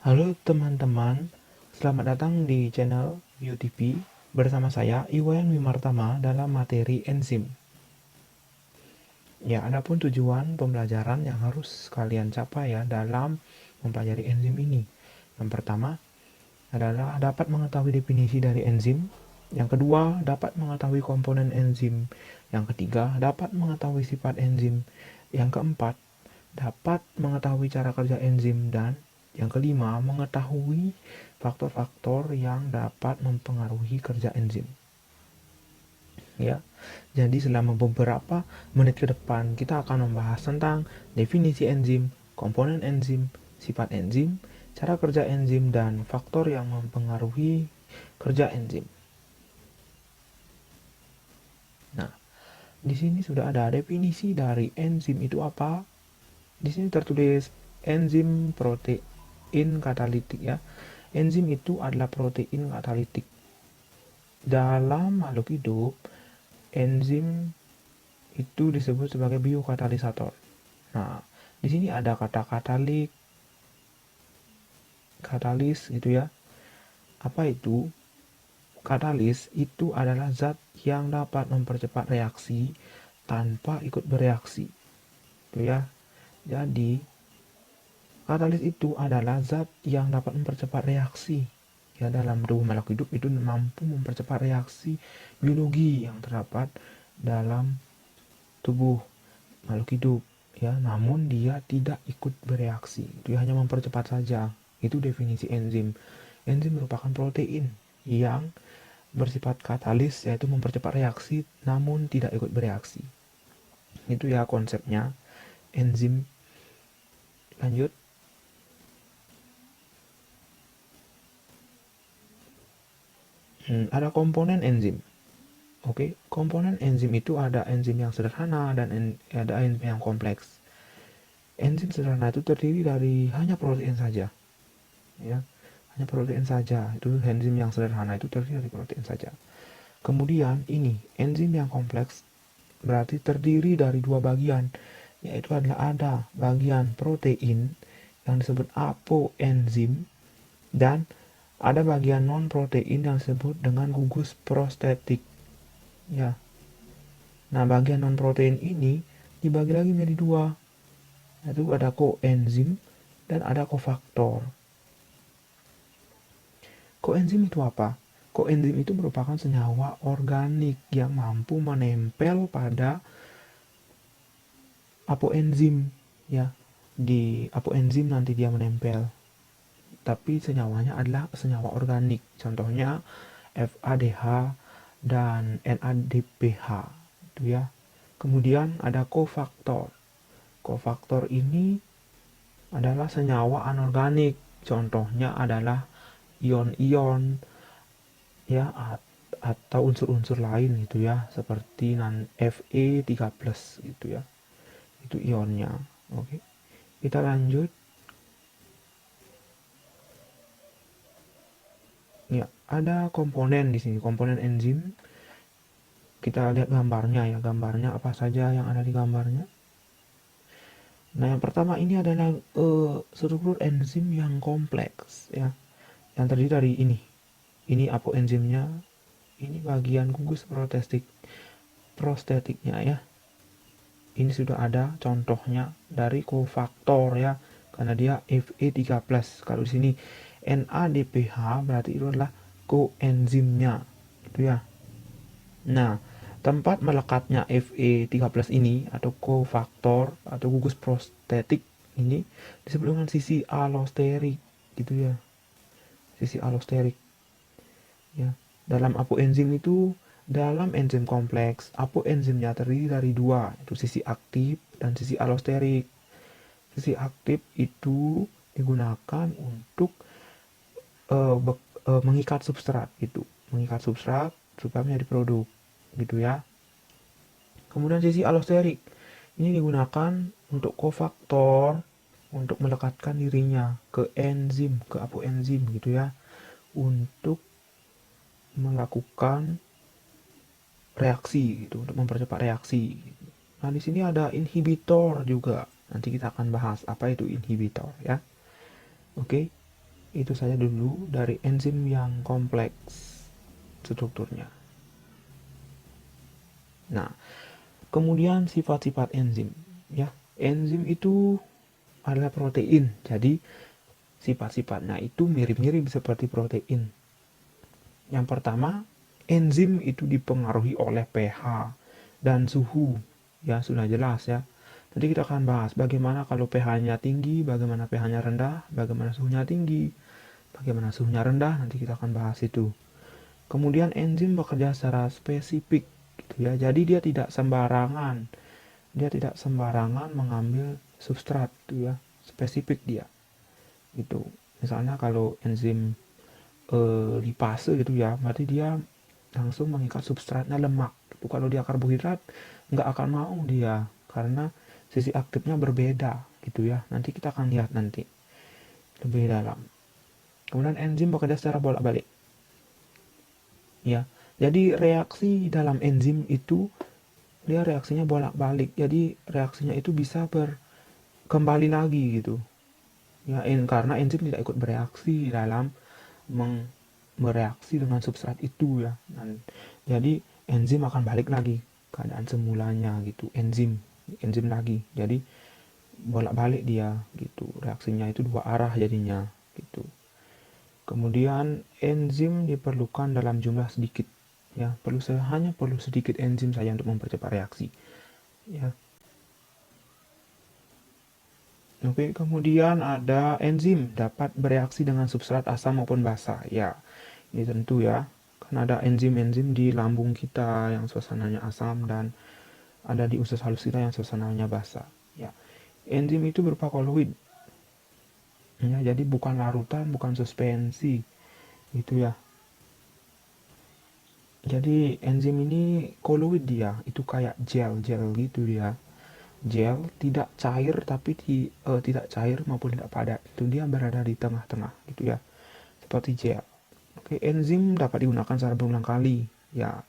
Halo teman-teman, selamat datang di channel UTP bersama saya Iwan Wimartama dalam materi enzim. Ya, adapun tujuan pembelajaran yang harus kalian capai ya dalam mempelajari enzim ini. Yang pertama adalah dapat mengetahui definisi dari enzim. Yang kedua, dapat mengetahui komponen enzim. Yang ketiga, dapat mengetahui sifat enzim. Yang keempat, dapat mengetahui cara kerja enzim, dan yang kelima, mengetahui faktor-faktor yang dapat mempengaruhi kerja enzim. Ya, jadi selama beberapa menit ke depan kita akan membahas tentang definisi enzim, komponen enzim, sifat enzim, cara kerja enzim, dan faktor yang mempengaruhi kerja enzim. Nah, di sini sudah ada definisi dari enzim itu apa. Di sini tertulis enzim protein katalitik ya. Enzim itu adalah protein katalitik. Dalam makhluk hidup, enzim itu disebut sebagai biokatalisator. Nah, di sini ada kata katalis gitu ya. Apa itu? Katalis itu adalah zat yang dapat mempercepat reaksi tanpa ikut bereaksi. Itu ya. Jadi, katalis itu adalah zat yang dapat mempercepat reaksi. Ya, dalam tubuh makhluk hidup itu mampu mempercepat reaksi biologi yang terdapat dalam tubuh makhluk hidup. Ya, namun dia tidak ikut bereaksi. Dia hanya mempercepat saja. Itu definisi enzim. Enzim merupakan protein yang bersifat katalis, yaitu mempercepat reaksi namun tidak ikut bereaksi. Itu ya konsepnya enzim. Lanjut. Ada komponen enzim. Oke, komponen enzim itu ada enzim yang sederhana dan ada enzim yang kompleks. Enzim sederhana itu terdiri dari hanya protein saja. Ya, hanya protein saja. Itu enzim yang sederhana itu terdiri dari protein saja. Kemudian ini enzim yang kompleks berarti terdiri dari dua bagian, yaitu adalah ada bagian protein yang disebut apoenzim dan ada bagian non protein yang disebut dengan gugus prostetik. Ya. Nah, bagian non protein ini dibagi lagi menjadi dua, yaitu ada koenzim dan ada kofaktor. Koenzim itu apa? Koenzim itu merupakan senyawa organik yang mampu menempel pada apoenzim ya. Di apoenzim nanti dia menempel. Tapi senyawanya adalah senyawa organik. Contohnya FADH dan NADPH itu ya. Kemudian ada kofaktor. Kofaktor ini adalah senyawa anorganik. Contohnya adalah ion-ion ya, atau unsur-unsur lain gitu ya, seperti Fe3+ gitu ya. Itu ionnya. Oke. Kita lanjut. Ya, ada komponen di sini, komponen enzim. Kita lihat gambarnya ya, gambarnya apa saja yang ada di gambarnya. Nah, yang pertama ini adalah struktur enzim yang kompleks ya, yang terdiri dari ini. Ini apoenzimnya, ini bagian gugus prostetiknya ya. Ini sudah ada contohnya dari kofaktor ya, karena dia Fe3+. Kalau di sini NADPH berarti itu adalah koenzimnya. Itu ya. Nah, tempat melekatnya Fe3+ ini atau kofaktor atau gugus prostetik ini disebut dengan sisi alosterik gitu ya. Sisi alosterik ya. Dalam apoenzim itu, dalam enzim kompleks, apoenzimnya terdiri dari dua, yaitu sisi aktif dan sisi alosterik. Sisi aktif itu digunakan untuk mengikat substrat gitu, mengikat substrat supaya menjadi produk gitu ya. Kemudian sisi alosterik ini digunakan untuk kofaktor untuk melekatkan dirinya ke enzim, ke apoenzim gitu ya, untuk melakukan reaksi gitu, untuk mempercepat reaksi. Nah, di sini ada inhibitor juga. Nanti kita akan bahas apa itu inhibitor ya. Oke. Itu saja dulu dari enzim yang kompleks strukturnya. Nah, kemudian sifat-sifat enzim, ya. Enzim itu adalah protein. Jadi sifat-sifatnya itu mirip-mirip seperti protein. Yang pertama, enzim itu dipengaruhi oleh pH dan suhu. Ya, sudah jelas ya. Nanti kita akan bahas bagaimana kalau pH-nya tinggi, bagaimana pH-nya rendah, bagaimana suhunya tinggi, bagaimana suhunya rendah, nanti kita akan bahas itu. Kemudian enzim bekerja secara spesifik gitu ya. Jadi dia tidak sembarangan. Dia tidak sembarangan mengambil substrat gitu ya. Spesifik dia. Gitu. Misalnya kalau enzim lipase gitu ya, berarti dia langsung mengikat substratnya lemak. Gitu. Kalau dia karbohidrat nggak akan mau dia karena sisi aktifnya berbeda gitu ya. Nanti kita akan lihat nanti lebih dalam. Kemudian enzim bekerja secara bolak-balik. Ya. Jadi reaksi dalam enzim itu dia reaksinya bolak-balik. Jadi reaksinya itu bisa kembali lagi gitu. Ya, karena enzim tidak ikut bereaksi dalam bereaksi dengan substrat itu ya. Dan jadi enzim akan balik lagi keadaan semulanya gitu. Enzim lagi. Jadi bolak-balik dia gitu. Reaksinya itu dua arah jadinya gitu. Kemudian enzim diperlukan dalam jumlah sedikit ya, hanya perlu sedikit enzim saja untuk mempercepat reaksi ya. Oke, kemudian ada enzim dapat bereaksi dengan substrat asam maupun basa ya. Ini tentu ya, kan ada enzim-enzim di lambung kita yang suasananya asam dan ada di usus halus kita yang suasananya basa ya. Enzim itu berupa koloid ya, jadi bukan larutan, bukan suspensi gitu ya. Jadi enzim ini koloid, dia itu kayak gel gitu dia. Gel tidak cair tapi tidak cair maupun tidak padat, itu dia berada di tengah-tengah gitu ya, seperti gel. Oke, enzim dapat digunakan secara berulang kali ya.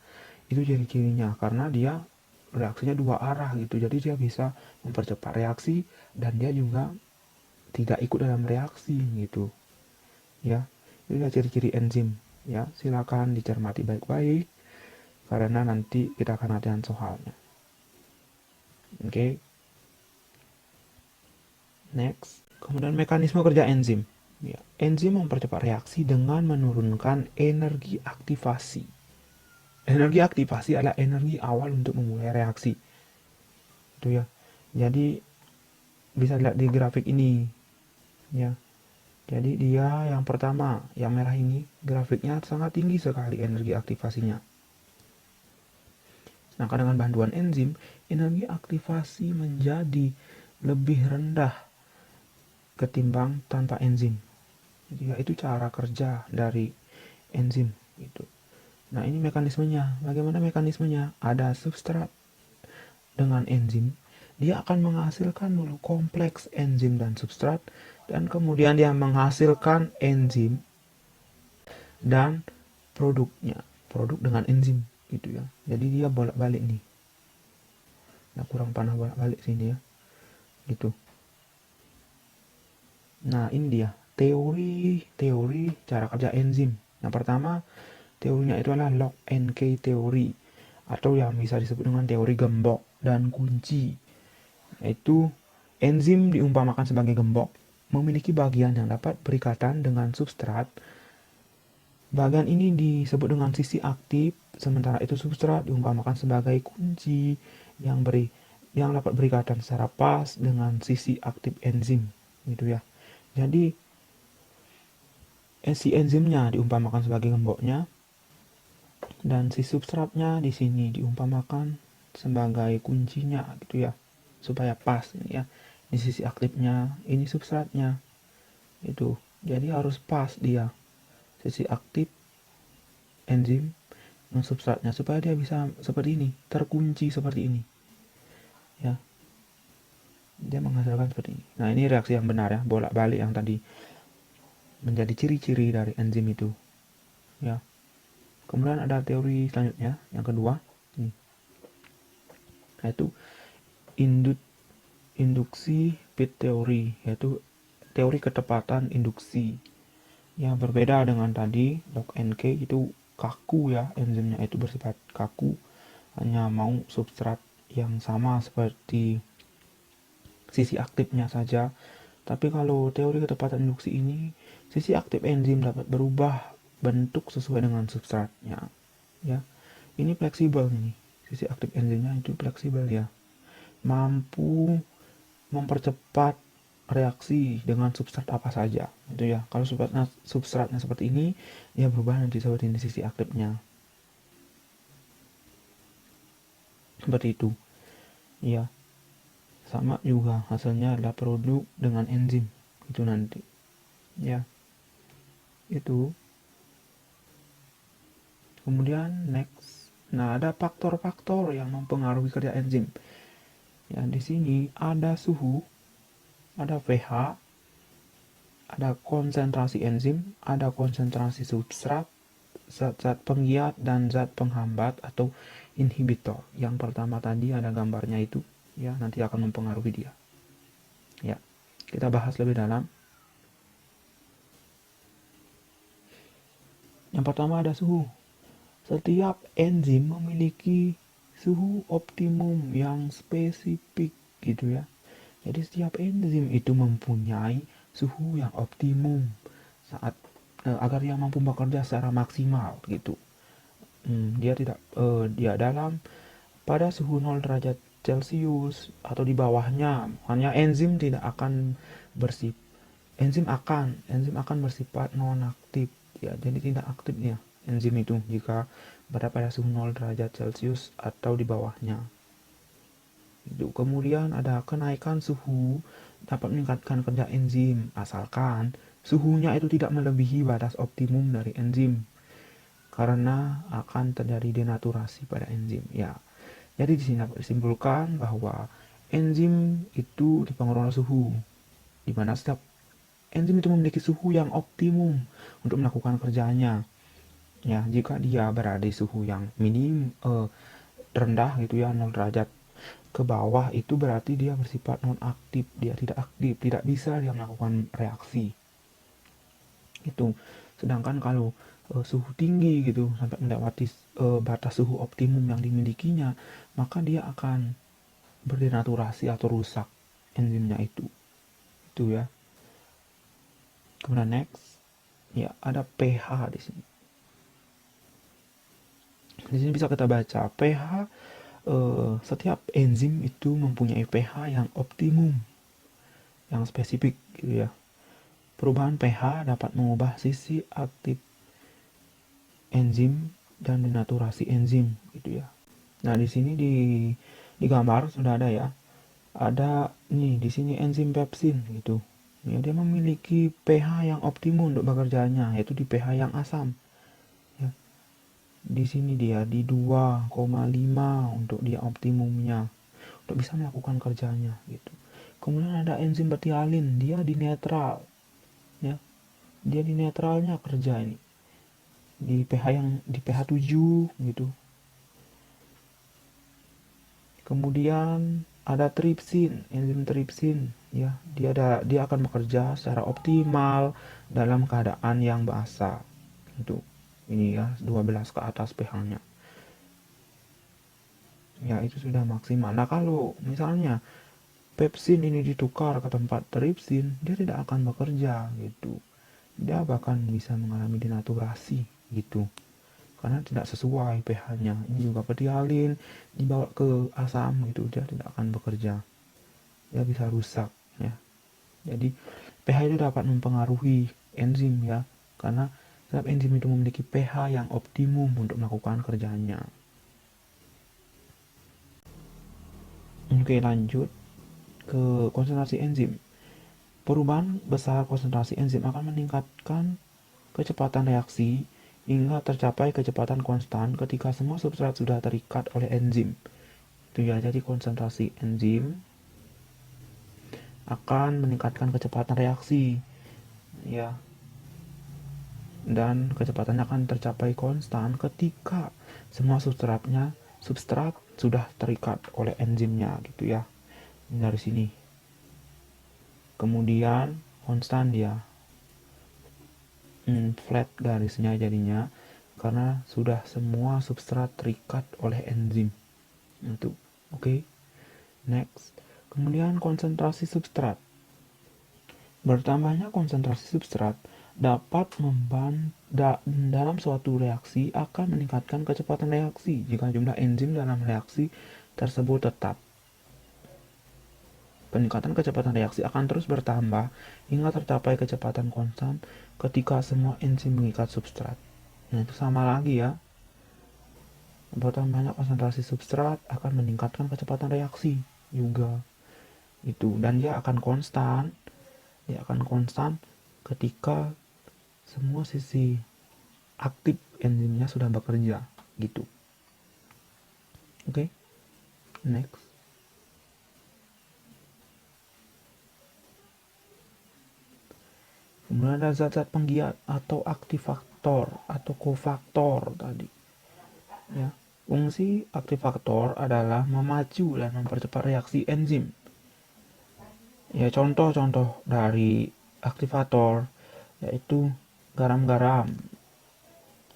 Itu ciri-cirinya karena dia reaksinya dua arah gitu, jadi dia bisa mempercepat reaksi dan dia juga tidak ikut dalam reaksi gitu ya. Itu adalah ciri-ciri enzim ya. Silakan dicermati baik-baik karena nanti kita akan latihan soalnya. Oke, next. Kemudian mekanisme kerja enzim ya. Enzim mempercepat reaksi dengan menurunkan energi aktivasi. Energi aktivasi adalah energi awal untuk memulai reaksi itu ya. Jadi bisa lihat di grafik ini ya. Jadi dia yang pertama, yang merah ini, grafiknya sangat tinggi sekali energi aktivasinya. Nah, dengan bantuan enzim, energi aktivasi menjadi lebih rendah ketimbang tanpa enzim. Jadi ya, itu cara kerja dari enzim gitu. Nah, ini mekanismenya. Bagaimana mekanismenya? Ada substrat dengan enzim. Dia akan menghasilkan dulu kompleks enzim dan substrat, dan kemudian dia menghasilkan enzim dan produknya, produk dengan enzim gitu ya. Jadi dia bolak-balik nih. Nah, kurang panah bolak-balik sini ya gitu. Nah, ini dia teori cara kerja enzim. Yang pertama, teorinya itu adalah lock and key teori, atau yang bisa disebut dengan teori gembok dan kunci. Yaitu enzim diumpamakan sebagai gembok, memiliki bagian yang dapat berikatan dengan substrat. Bagian ini disebut dengan sisi aktif, sementara itu substrat diumpamakan sebagai kunci yang dapat berikatan secara pas dengan sisi aktif enzim gitu ya. Jadi si enzimnya diumpamakan sebagai gemboknya dan si substratnya di sini diumpamakan sebagai kuncinya gitu ya, supaya pas ini ya. Di sisi aktifnya ini substratnya itu, jadi harus pas dia sisi aktif enzim dengan substratnya supaya dia bisa seperti ini, terkunci seperti ini ya. Dia menghasilkan seperti ini. Nah, ini reaksi yang benar ya, bolak-balik yang tadi menjadi ciri-ciri dari enzim itu ya. Kemudian ada teori selanjutnya yang kedua ini, yaitu induksi pit teori, yaitu teori ketepatan induksi. Ya, berbeda dengan tadi, log NK itu kaku ya, enzimnya itu bersifat kaku, hanya mau substrat yang sama seperti sisi aktifnya saja. Tapi kalau teori ketepatan induksi ini, sisi aktif enzim dapat berubah bentuk sesuai dengan substratnya. Ya, ini fleksibel nih. Sisi aktif enzimnya itu fleksibel ya. Mampu mempercepat reaksi dengan substrat apa saja. Itu ya. Kalau substratnya seperti ini, ya berubah nanti seperti ini sisi aktifnya. Seperti itu. Ya. Sama juga hasilnya adalah produk dengan enzim. Itu nanti. Ya. Itu. Kemudian next. Nah, ada faktor-faktor yang mempengaruhi kerja enzim. Ya, di sini ada suhu, ada pH, ada konsentrasi enzim, ada konsentrasi substrat, zat-zat penggiat dan zat penghambat atau inhibitor. Yang pertama tadi ada gambarnya itu, ya, nanti akan mempengaruhi dia. Ya, kita bahas lebih dalam. Yang pertama ada suhu. Setiap enzim memiliki suhu optimum yang spesifik gitu ya. Jadi setiap enzim itu mempunyai suhu yang optimum saat agar dia mampu bekerja secara maksimal gitu. Dia dalam pada suhu 0 derajat Celcius atau di bawahnya, makanya enzim akan bersifat non aktif ya, jadi tidak aktifnya enzim itu jika berada pada suhu 0 derajat Celcius atau di bawahnya. Itu. Kemudian ada kenaikan suhu dapat meningkatkan kerja enzim asalkan suhunya itu tidak melebihi batas optimum dari enzim, karena akan terjadi denaturasi pada enzim ya. Jadi di sini dapat disimpulkan bahwa enzim itu dipengaruhi oleh suhu, di mana setiap enzim itu memiliki suhu yang optimum untuk melakukan kerjanya. Ya, jika dia berada di suhu yang rendah gitu ya, 0 derajat ke bawah, itu berarti dia bersifat non aktif, dia tidak aktif, tidak bisa dia melakukan reaksi. Itu. Sedangkan kalau suhu tinggi gitu sampai melewati batas suhu optimum yang dimilikinya, maka dia akan berdenaturasi atau rusak enzimnya itu ya. Kemudian next, ya ada pH di sini. Di sini bisa kita baca pH, setiap enzim itu mempunyai pH yang optimum, yang spesifik gitu ya. Perubahan pH dapat mengubah sisi aktif enzim dan denaturasi enzim gitu ya. Nah, di sini di gambar sudah ada ya. Ada nih di sini enzim pepsin gitu. Ya, dia memiliki pH yang optimum untuk bekerjanya, yaitu di pH yang asam. Ya. Di sini dia di 2,5 untuk dia optimumnya, untuk bisa melakukan kerjanya gitu. Kemudian ada enzim betialin, dia di netral. Ya. Dia di netralnya kerja ini. Di pH 7 gitu. Kemudian ada tripsin, enzim tripsin ya, dia akan bekerja secara optimal dalam keadaan yang basah. Itu. Ini ya, 12 ke atas pH-nya. Ya, itu sudah maksimal. Nah, kalau misalnya pepsin ini ditukar ke tempat tripsin, dia tidak akan bekerja gitu. Dia bahkan bisa mengalami denaturasi gitu, karena tidak sesuai pH-nya. Ini juga betialin dibawa ke asam gitu, dia tidak akan bekerja, dia bisa rusak ya. Jadi pH itu dapat mempengaruhi enzim ya, karena setiap enzim itu memiliki pH yang optimum untuk melakukan kerjanya. Oke, lanjut ke konsentrasi enzim. Perubahan besar konsentrasi enzim akan meningkatkan kecepatan reaksi hingga tercapai kecepatan konstan ketika semua substrat sudah terikat oleh enzim. Itu ya, jadi konsentrasi enzim akan meningkatkan kecepatan reaksi ya, dan kecepatannya akan tercapai konstan ketika semua substrat sudah terikat oleh enzimnya gitu ya. Dari sini kemudian konstan dia. flat garisnya jadinya karena sudah semua substrat terikat oleh enzim itu. Oke. Next, kemudian konsentrasi substrat. Bertambahnya konsentrasi substrat dapat dalam suatu reaksi akan meningkatkan kecepatan reaksi jika jumlah enzim dalam reaksi tersebut tetap. Peningkatan kecepatan reaksi akan terus bertambah hingga tercapai kecepatan konstan ketika semua enzim mengikat substrat. Nah, itu sama lagi ya. Bertambahnya konsentrasi substrat akan meningkatkan kecepatan reaksi juga. Itu, dan dia akan konstan. Dia akan konstan ketika semua sisi aktif enzimnya sudah bekerja gitu. Oke. Next. Kemudian ada zat-zat penggiat atau aktivator atau kofaktor tadi. Ya. Fungsi aktivator adalah memacu dan mempercepat reaksi enzim. Ya, contoh-contoh dari aktivator yaitu garam-garam.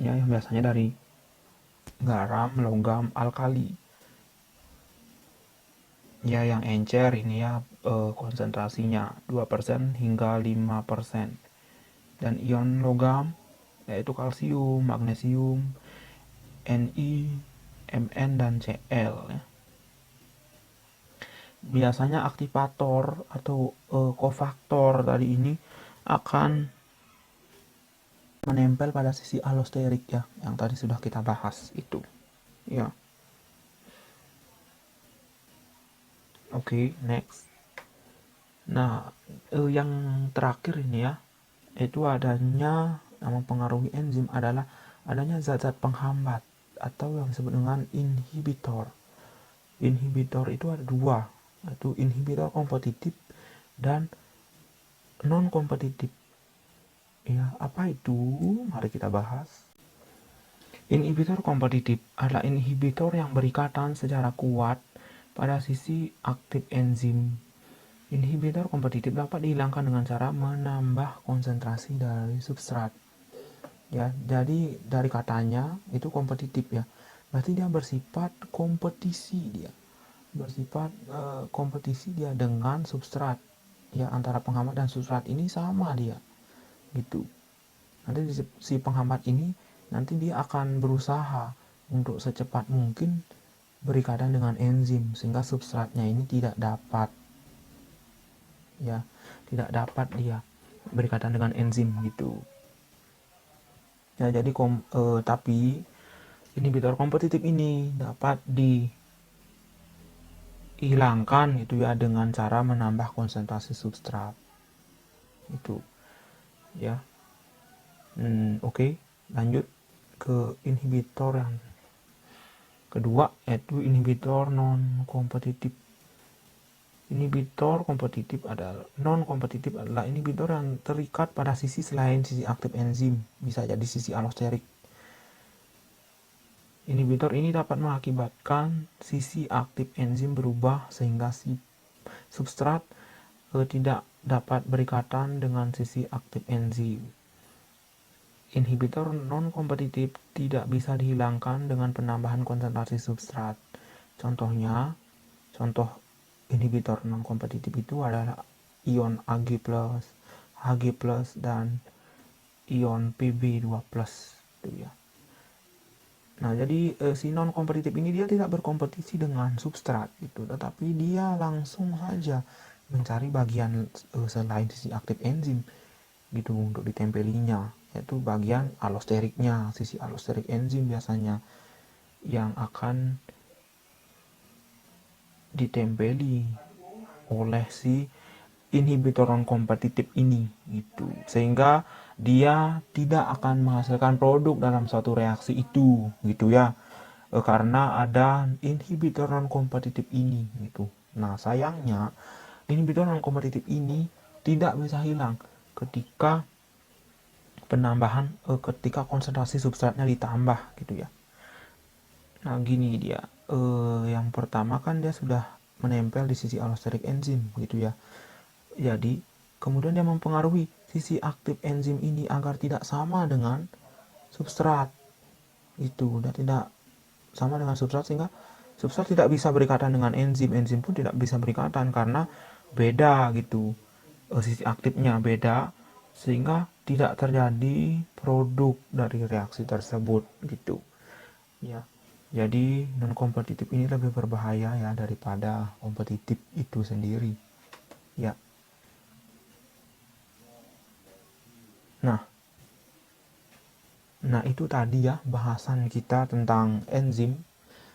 Ya, yang biasanya dari garam, logam, alkali. Ya, yang encer ini ya konsentrasinya 2% hingga 5%. Dan ion logam yaitu kalsium, magnesium, Ni, Mn, dan Cl ya. Biasanya aktivator atau kofaktor tadi ini akan menempel pada sisi alosterik ya, yang tadi sudah kita bahas itu ya. Oke, next. Nah, yang terakhir ini ya, itu adanya yang mempengaruhi enzim adalah adanya zat-zat penghambat atau yang disebut dengan inhibitor. Inhibitor itu ada dua, yaitu inhibitor kompetitif dan non kompetitif. Ya, apa itu? Mari kita bahas. Inhibitor kompetitif adalah inhibitor yang berikatan secara kuat pada sisi aktif enzim. Inhibitor kompetitif dapat dihilangkan dengan cara menambah konsentrasi dari substrat. Ya, jadi dari katanya itu kompetitif ya. Berarti dia bersifat kompetisi dia. Bersifat kompetisi dia dengan substrat. Ya, antara penghambat dan substrat ini sama dia. Gitu. Nanti si penghambat ini nanti dia akan berusaha untuk secepat mungkin berikatan dengan enzim sehingga substratnya ini tidak dapat ya, tidak dapat dia berikatan dengan enzim gitu ya. Jadi tapi inhibitor kompetitif ini dapat dihilangkan itu ya dengan cara menambah konsentrasi substrat itu ya. Oke, lanjut ke inhibitor yang kedua, yaitu inhibitor non kompetitif. Inhibitor kompetitif adalah non kompetitif adalah inhibitor yang terikat pada sisi selain sisi aktif enzim, bisa jadi sisi alosterik. Inhibitor ini dapat mengakibatkan sisi aktif enzim berubah sehingga si substrat tidak dapat berikatan dengan sisi aktif enzim. Inhibitor non-kompetitif tidak bisa dihilangkan dengan penambahan konsentrasi substrat. Contoh inhibitor non-kompetitif itu adalah ion Ag+, Hg+, dan ion Pb2+. Itu ya. Nah, jadi si non-kompetitif ini dia tidak berkompetisi dengan substrat gitu, tetapi dia langsung saja mencari bagian selain sisi aktif enzim gitu untuk ditempelinya, yaitu bagian alosteriknya, sisi alosterik enzim biasanya yang akan ditempeli oleh si inhibitor non kompetitif ini gitu, sehingga dia tidak akan menghasilkan produk dalam suatu reaksi itu gitu ya, karena ada inhibitor non kompetitif ini gitu. Nah, sayangnya inhibitor non kompetitif ini tidak bisa hilang ketika ketika konsentrasi substratnya ditambah gitu ya. Nah, gini dia. Yang pertama kan dia sudah menempel di sisi alosterik enzim gitu ya. Jadi, kemudian dia mempengaruhi sisi aktif enzim ini agar tidak sama dengan substrat. Itu udah tidak sama dengan substrat, sehingga substrat tidak bisa berikatan dengan enzim, enzim pun tidak bisa berikatan karena beda gitu, sisi aktifnya beda, sehingga tidak terjadi produk dari reaksi tersebut gitu ya. Jadi non kompetitif ini lebih berbahaya ya daripada kompetitif itu sendiri ya. Nah, itu tadi ya bahasan kita tentang enzim.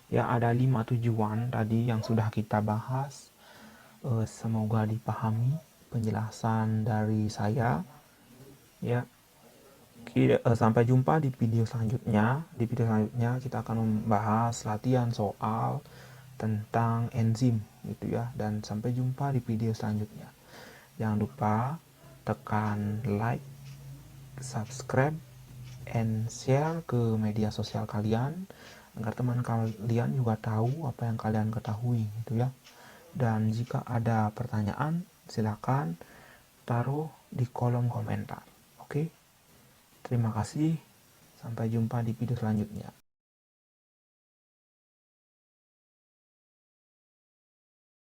Ya, ada 5 tujuan tadi yang sudah kita bahas. Semoga dipahami penjelasan dari saya. Ya, sampai jumpa di video selanjutnya. Di video selanjutnya kita akan membahas latihan soal tentang enzim gitu ya. Dan sampai jumpa di video selanjutnya. Jangan lupa tekan like, subscribe, and share ke media sosial kalian agar teman kalian juga tahu apa yang kalian ketahui gitu ya. Dan jika ada pertanyaan silakan taruh di kolom komentar. Oke, terima kasih, sampai jumpa di video selanjutnya.